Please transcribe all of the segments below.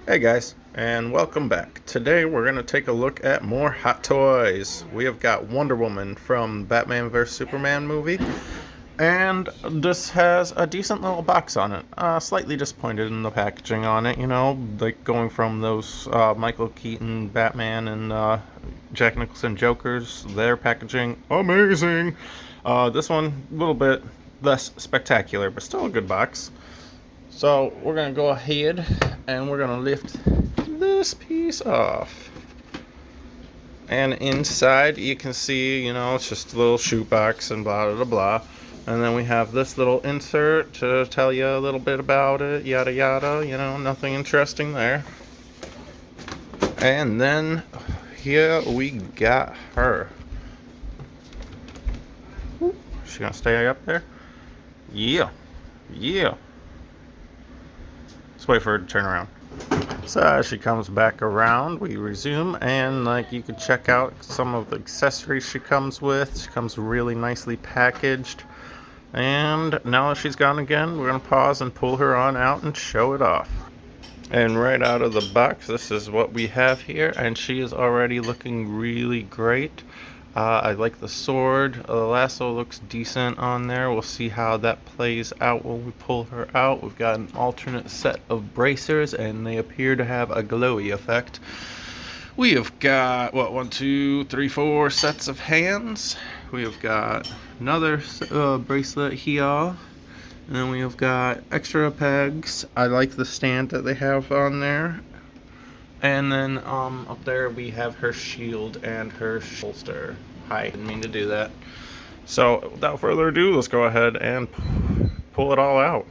Hey guys, and welcome back. Today we're going to take a look at more Hot Toys. We have got Wonder Woman from Batman vs Superman movie, and this has a decent little box on it. Slightly disappointed in the packaging on it, like going from those Michael Keaton Batman and Jack Nicholson Jokers, their packaging, amazing. This one, a little bit less spectacular, but still a good box. So we're going to go ahead and we're going to lift this piece off. And inside you can see, it's just a little shoebox and blah, blah, blah. And then we have this little insert to tell you a little bit about it, yada, yada, nothing interesting there. And then here we got her. She going to stay up there? Yeah. Yeah. Let's wait for her to turn around. So as she comes back around, we resume, and you can check out some of the accessories she comes with. She comes really nicely packaged. And now that she's gone again, we're going to pause and pull her on out and show it off. And right out of the box, this is what we have here, and she is already looking really great. I like the sword. The lasso looks decent on there. We'll see how that plays out when we pull her out. We've got an alternate set of bracers, and they appear to have a glowy effect. We have got, 4 sets of hands. We have got another bracelet here. And then we have got extra pegs. I like the stand that they have on there. And then up there we have her shield and her holster. I didn't mean to do that. So without further ado, let's go ahead and pull it all out.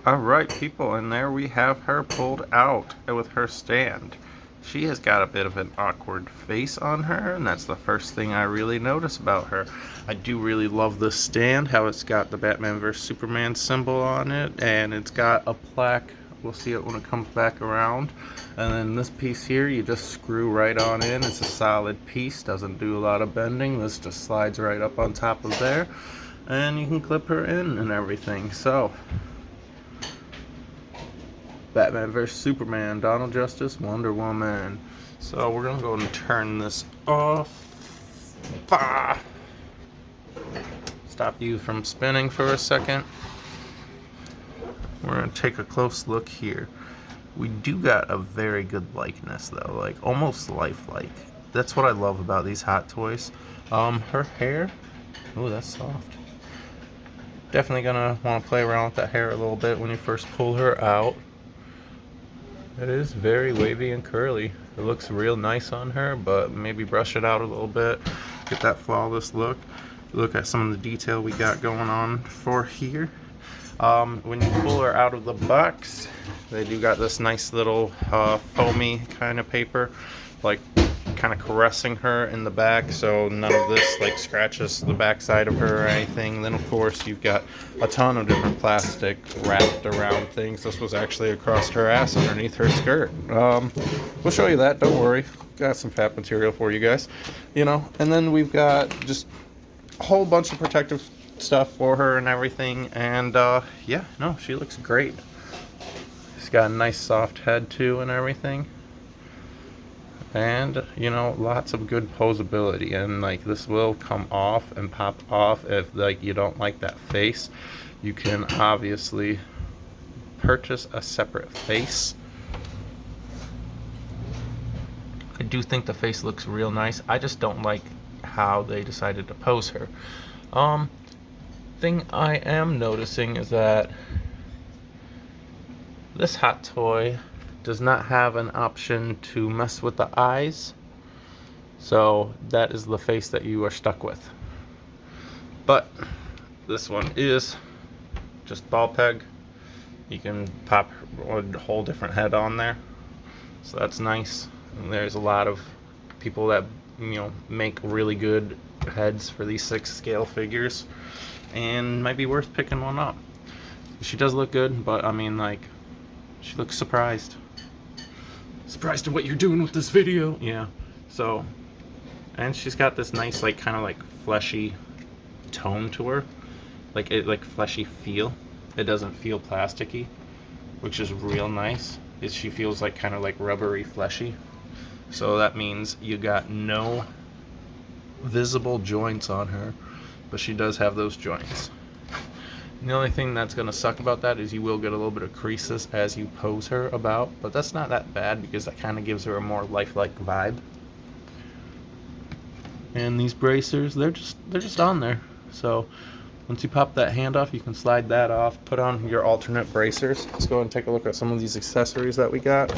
Alright people, and there we have her pulled out with her stand. She has got a bit of an awkward face on her, and that's the first thing I really notice about her. I do really love this stand, how it's got the Batman vs Superman symbol on it, and it's got a plaque. We'll see it when it comes back around. And then this piece here, you just screw right on in. It's a solid piece, doesn't do a lot of bending. This just slides right up on top of there. And you can clip her in and everything. So, Batman vs Superman, Donald Justice, Wonder Woman. So we're going to go and turn this off. Stop you from spinning for a second. We're going to take a close look here. We do got a very good likeness though, like almost lifelike. That's what I love about these Hot Toys. Her hair, oh, that's soft. Definitely gonna want to play around with that hair a little bit when you first pull her out. It is very wavy and curly. It looks real nice on her, but maybe brush it out a little bit, get that flawless look. Look at some of the detail we got going on for here. When you pull her out of the box, they do got this nice little foamy kind of paper, like kind of caressing her in the back, so none of this scratches the back side of her or anything. Then of course you've got a ton of different plastic wrapped around things. This was actually across her ass underneath her skirt. We'll show you that, don't worry. Got some fat material for you guys, and then we've got just a whole bunch of protective stuff for her and everything, and yeah, no, she looks great. She's got a nice soft head too and everything, and lots of good posability, and this will come off and pop off if you don't like that face. You can obviously purchase a separate face. I do think the face looks real nice. I just don't like how they decided to pose her. Thing I am noticing is that this Hot Toy does not have an option to mess with the eyes, so that is the face that you are stuck with. But this one is just ball peg. You can pop a whole different head on there, so that's nice. And there's a lot of people that make really good heads for these 6 scale figures, and might be worth picking one up. She does look good, but I mean, she looks surprised at what you're doing with this video. Yeah, so, and she's got this nice kind of fleshy tone to her, fleshy feel. It doesn't feel plasticky, which is real nice. is she feels like kind of like rubbery, fleshy. So that means you got no visible joints on her, but she does have those joints. And the only thing that's going to suck about that is you will get a little bit of creases as you pose her about, but that's not that bad because that kind of gives her a more lifelike vibe. And these bracers, they're just on there. So once you pop that hand off, you can slide that off, put on your alternate bracers. Let's go and take a look at some of these accessories that we got.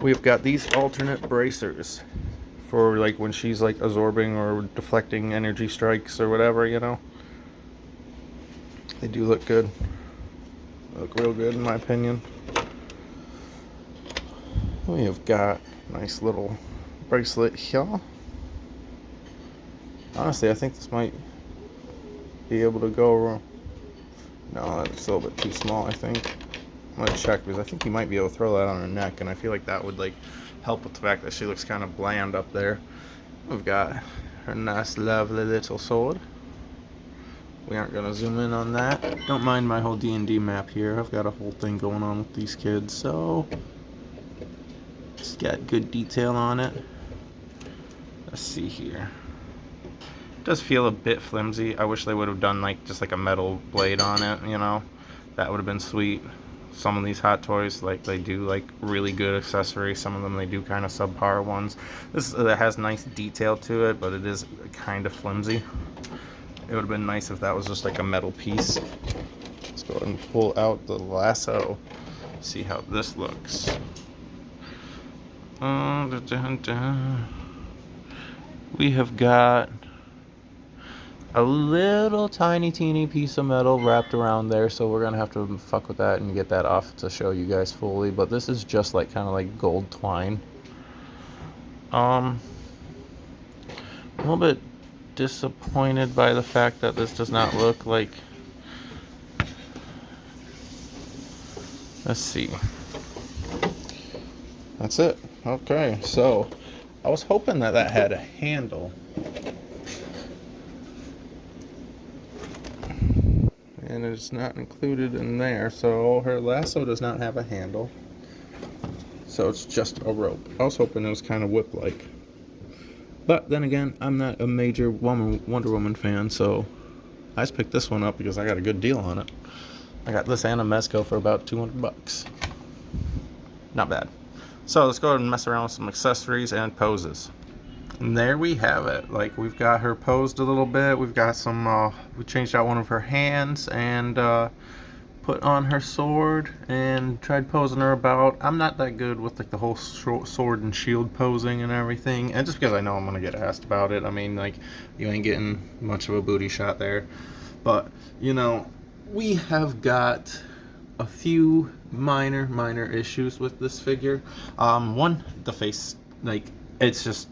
We've got these alternate bracers for like when she's like absorbing or deflecting energy strikes or whatever, you know. They do look good. They look real good in my opinion. We have got a nice little bracelet here. Honestly, I think this might be able to go around. No, that's a little bit too small, I think. I'm gonna check because I think you might be able to throw that on her neck, and I feel like that would like help with the fact that she looks kind of bland up there. We've got her nice, lovely little sword. We aren't gonna zoom in on that. Don't mind my whole D&D map here. I've got a whole thing going on with these kids, so it's got good detail on it. Let's see here. It does feel a bit flimsy. I wish they would have done like just like a metal blade on it, you know. That would have been sweet. Some of these Hot Toys, like they do like really good accessories. Some of them they do kind of subpar ones. This has nice detail to it, but it is kind of flimsy. It would have been nice if that was just like a metal piece. Let's go ahead and pull out the lasso. See how this looks. We have got a little tiny teeny piece of metal wrapped around there, so we're gonna have to fuck with that and get that off to show you guys fully, but this is just like kind of like gold twine. A little bit disappointed by the fact that this does not look like, let's see, that's it. Okay, so I was hoping that that had a handle, and it's not included in there. So her lasso does not have a handle, so it's just a rope. I was hoping it was kind of whip-like, but then again, I'm not a major Wonder Woman fan, so I just picked this one up because I got a good deal on it. I got this and a Mezco for about 200 bucks. Not bad. So let's go ahead and mess around with some accessories and poses. And there we have it. Like, we've got her posed a little bit. We've got some, we changed out one of her hands and put on her sword and tried posing her about. I'm not that good with like the whole sword and shield posing and everything. And just because I know I'm going to get asked about it. I mean, like, you ain't getting much of a booty shot there. But, you know, we have got a few minor issues with this figure. One, the face, like, it's just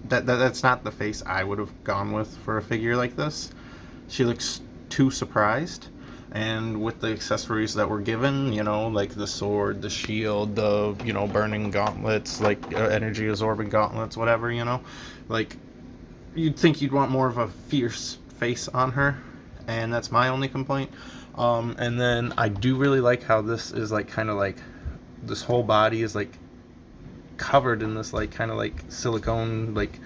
that's not the face I would have gone with for a figure like this. She looks too surprised, and with the accessories that were given, you know, like the sword, the shield, the, you know, burning gauntlets, like energy absorbing gauntlets, whatever, you know, like you'd think you'd want more of a fierce face on her, and that's my only complaint. And then I do really like how this is like kind of like this whole body is like covered in this like kind of like silicone, like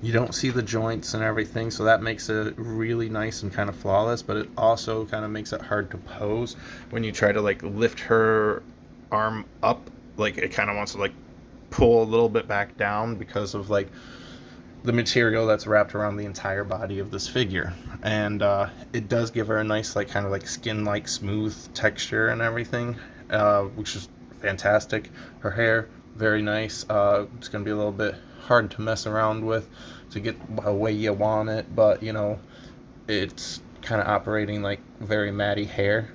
you don't see the joints and everything, so that makes it really nice and kind of flawless. But it also kind of makes it hard to pose when you try to like lift her arm up. Like it kind of wants to like pull a little bit back down because of like the material that's wrapped around the entire body of this figure. And it does give her a nice like kind of like skin like smooth texture and everything, which is fantastic. Her hair, very nice. It's gonna be a little bit hard to mess around with to get the way you want it, but you know, it's kind of operating like very matty hair.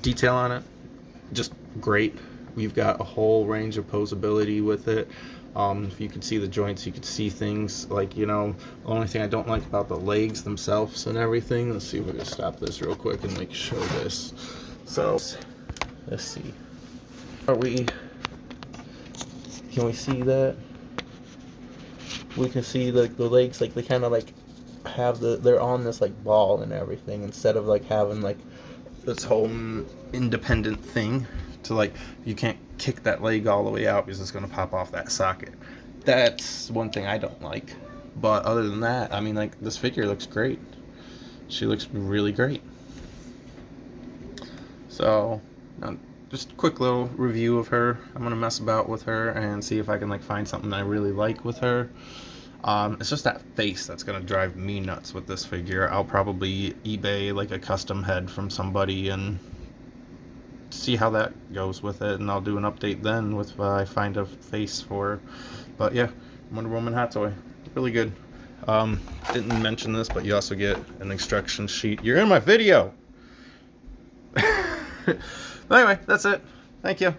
Detail on it, just great. We've got a whole range of posability with it. If you could see the joints, you could see things like, you know, the only thing I don't like about the legs themselves and everything. Let's see if we can stop this real quick and like show this. So let's see. Can we see that? We can see like the legs, like they kind of like have they're on this like ball and everything, instead of like having like this whole independent thing to, like, you can't kick that leg all the way out because it's going to pop off that socket. That's one thing I don't like. But other than that, I mean, like, this figure looks great. She looks really great. So, just a quick little review of her. I'm going to mess about with her and see if I can, like, find something I really like with her. It's just that face that's going to drive me nuts with this figure. I'll probably eBay, like, a custom head from somebody and see how that goes with it, and I'll do an update then with I find a face for her. But yeah, Wonder Woman hot toy, really good. Didn't mention this, but you also get an instruction sheet. You're in my video. Anyway, that's it. Thank you.